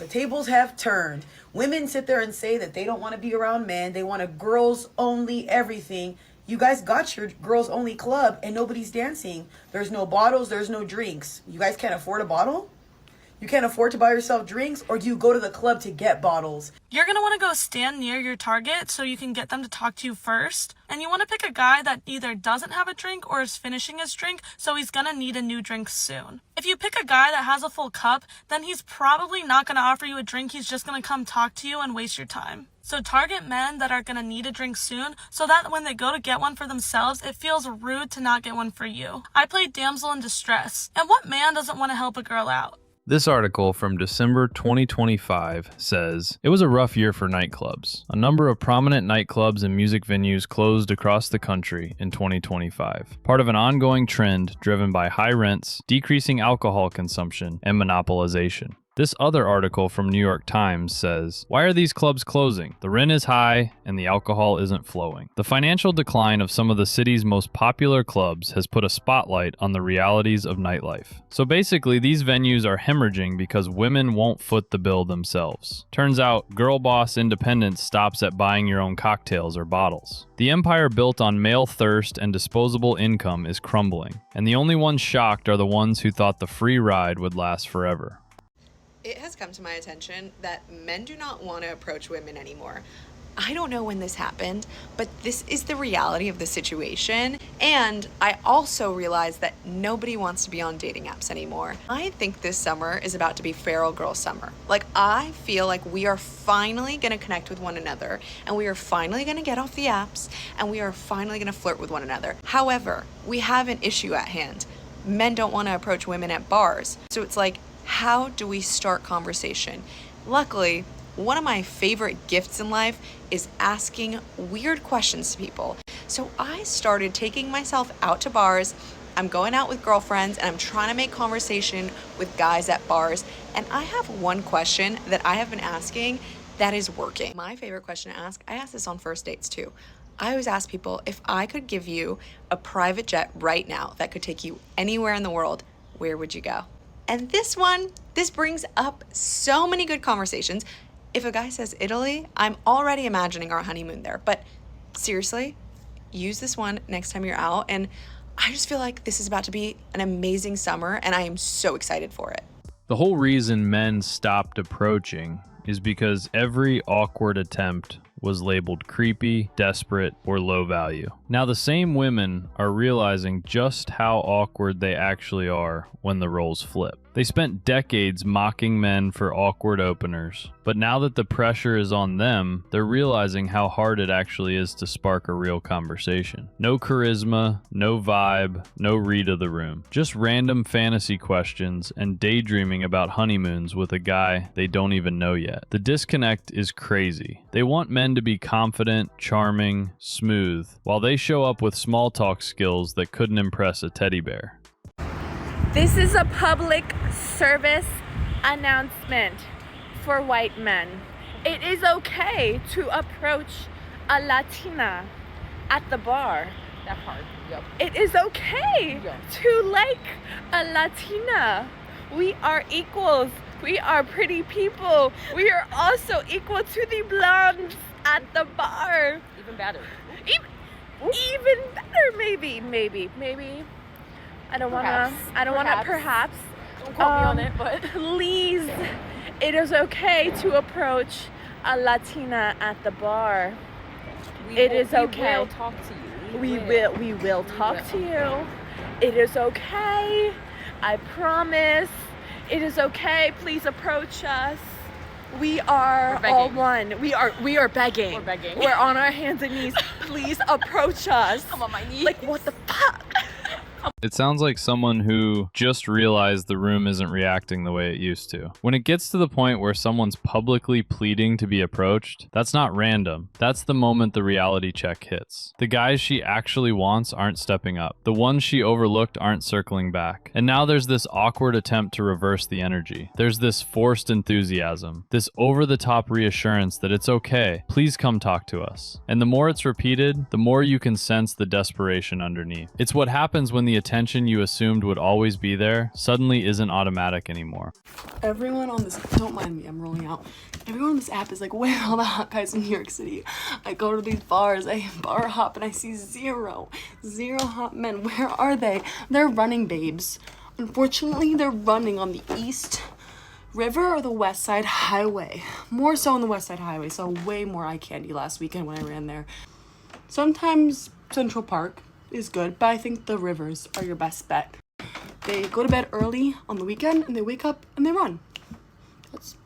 tables have turned. Women sit there and say that they don't want to be around men. They want a girls only everything. You guys got your girls only club and nobody's dancing. There's no bottles, there's no drinks. You guys can't afford a bottle? You can't afford to buy yourself drinks, or do you go to the club to get bottles? You're going to want to go stand near your target so you can get them to talk to you first. And you want to pick a guy that either doesn't have a drink or is finishing his drink, so he's going to need a new drink soon. If you pick a guy that has a full cup, then he's probably not going to offer you a drink. He's just going to come talk to you and waste your time. So target men that are going to need a drink soon so that when they go to get one for themselves, it feels rude to not get one for you. I played damsel in distress. And what man doesn't want to help a girl out? This article from December 2025 says, "It was a rough year for nightclubs. A number of prominent nightclubs and music venues closed across the country in 2025, part of an ongoing trend driven by high rents, decreasing alcohol consumption, and monopolization." This other article from New York Times says, "Why are these clubs closing? The rent is high and the alcohol isn't flowing." The financial decline of some of the city's most popular clubs has put a spotlight on the realities of nightlife. So basically, these venues are hemorrhaging because women won't foot the bill themselves. Turns out, girl boss independence stops at buying your own cocktails or bottles. The empire built on male thirst and disposable income is crumbling, and the only ones shocked are the ones who thought the free ride would last forever. It has come to my attention that men do not want to approach women anymore. I don't know when this happened, but this is the reality of the situation. And I also realized that nobody wants to be on dating apps anymore. I think this summer is about to be feral girl summer. Like, I feel like we are finally going to connect with one another, and we are finally going to get off the apps, and we are finally going to flirt with one another. However, we have an issue at hand. Men don't want to approach women at bars. So it's like, how do we start conversation? Luckily, one of my favorite gifts in life is asking weird questions to people. So I started taking myself out to bars. I'm going out with girlfriends and I'm trying to make conversation with guys at bars. And I have one question that I have been asking that is working. My favorite question to ask, I ask this on first dates too. I always ask people, if I could give you a private jet right now that could take you anywhere in the world, where would you go? And this brings up so many good conversations. If a guy says Italy, I'm already imagining our honeymoon there. But seriously, use this one next time you're out. And I just feel like this is about to be an amazing summer, and I am so excited for it. The whole reason men stopped approaching is because every awkward attempt was labeled creepy, desperate, or low value. Now the same women are realizing just how awkward they actually are when the roles flip. They spent decades mocking men for awkward openers, but now that the pressure is on them, they're realizing how hard it actually is to spark a real conversation. No charisma, no vibe, no read of the room. Just random fantasy questions and daydreaming about honeymoons with a guy they don't even know yet. The disconnect is crazy. They want men to be confident, charming, smooth, while they show up with small talk skills that couldn't impress a teddy bear. This is a public service announcement for white men. It is okay to approach a Latina at the bar. That part, yep. It is okay to like a Latina. We are equals. We are pretty people. We are also equal to the blondes at the bar. Even better. Even better, maybe. I don't wanna, perhaps. Don't quote me on it, but. Please, it is okay to approach a Latina at the bar. We will talk to you. We will talk to you. It is okay. I promise. It is okay. Please approach us. We are all one. We are begging. We're begging. We're on our hands and knees. Please approach us. I'm on my knees. Like, what the fuck? It sounds like someone who just realized the room isn't reacting the way it used to. When it gets to the point where someone's publicly pleading to be approached, that's not random. That's the moment the reality check hits. The guys she actually wants aren't stepping up. The ones she overlooked aren't circling back. And now there's this awkward attempt to reverse the energy. There's this forced enthusiasm, this over-the-top reassurance that it's okay, please come talk to us. And the more it's repeated, the more you can sense the desperation underneath. It's what happens when the attention you assumed would always be there suddenly isn't automatic anymore. Everyone on this, don't mind me, I'm rolling out. Everyone on this app is like, where are all the hot guys in New York City? I go to these bars, I bar hop, and I see zero hot men. Where are they? They're running, babes. Unfortunately, they're running on the East River or the West Side Highway. More so on the West Side Highway, so way more eye candy last weekend when I ran there. Sometimes Central Park is good, but I think the rivers are your best bet. They go to bed early on the weekend and they wake up and they run.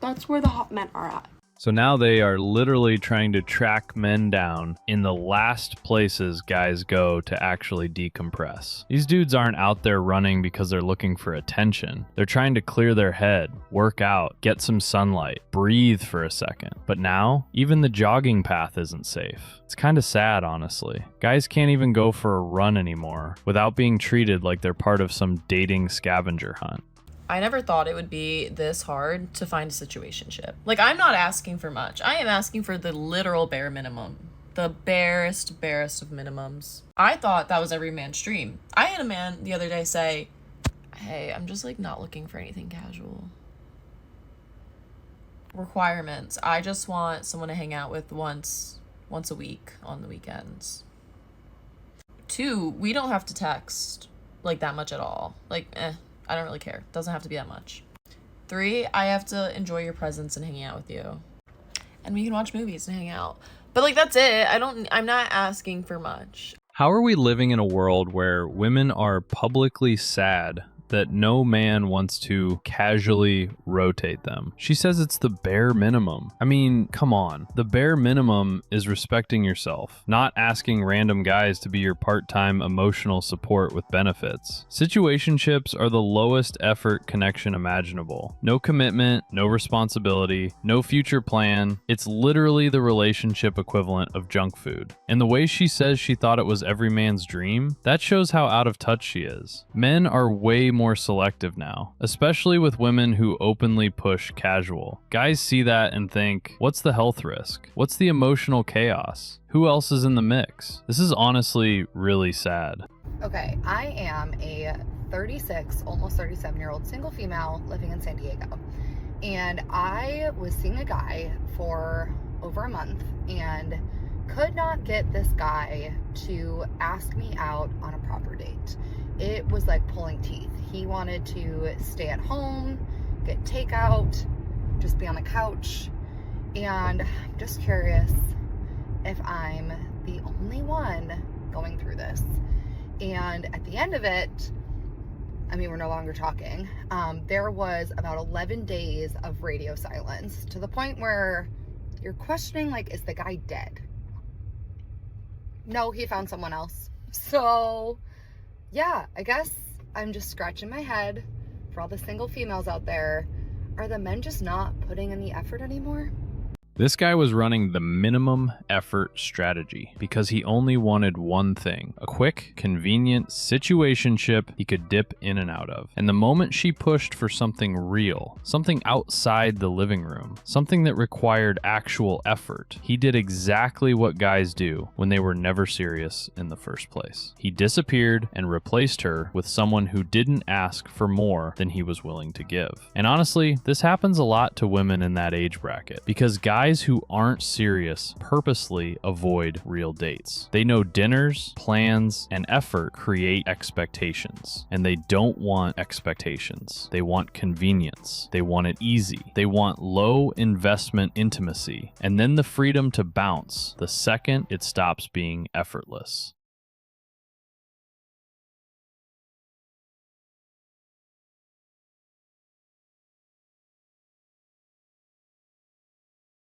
That's where the hot men are at. So now they are literally trying to track men down in the last places guys go to actually decompress. These dudes aren't out there running because they're looking for attention. They're trying to clear their head, work out, get some sunlight, breathe for a second. But now, even the jogging path isn't safe. It's kind of sad, honestly. Guys can't even go for a run anymore without being treated like they're part of some dating scavenger hunt. I never thought it would be this hard to find a situationship. Like, I'm not asking for much. I am asking for the literal bare minimum. The barest of minimums. I thought that was every man's dream. I had a man the other day say, hey, I'm just like not looking for anything casual. Requirements. I just want someone to hang out with once a week on the weekends. 2, we don't have to text like that much at all. Like, I don't really care. Doesn't have to be that much. 3, I have to enjoy your presence and hanging out with you. And we can watch movies and hang out. But like, that's it. I'm not asking for much. How are we living in a world where women are publicly sad that no man wants to casually rotate them? She says it's the bare minimum. I mean, come on. The bare minimum is respecting yourself, not asking random guys to be your part-time emotional support with benefits. Situationships are the lowest effort connection imaginable. No commitment, no responsibility, no future plan. It's literally the relationship equivalent of junk food. And the way she says she thought it was every man's dream, that shows how out of touch she is. Men are way more selective now, especially with women who openly push casual. Guys see that and think, what's the health risk? What's the emotional chaos? Who else is in the mix? This is honestly really sad. Okay, I am a 36, almost 37-year-old single female living in San Diego. And I was seeing a guy for over a month and could not get this guy to ask me out on a proper date. It was like pulling teeth. He wanted to stay at home, get takeout, just be on the couch. And I'm just curious if I'm the only one going through this. And at the end of it, I mean, we're no longer talking. There was about 11 days of radio silence, to the point where you're questioning, like, is the guy dead? No, he found someone else. So yeah, I guess I'm just scratching my head for all the single females out there. Are the men just not putting in the effort anymore? This guy was running the minimum effort strategy because he only wanted one thing: a quick, convenient situationship he could dip in and out of. And the moment she pushed for something real, something outside the living room, something that required actual effort, he did exactly what guys do when they were never serious in the first place. He disappeared and replaced her with someone who didn't ask for more than he was willing to give. And honestly, this happens a lot to women in that age bracket because guys who aren't serious purposely avoid real dates. They know dinners, plans, and effort create expectations, and they don't want expectations. They want convenience. They want it easy. They want low investment intimacy, and then the freedom to bounce the second it stops being effortless.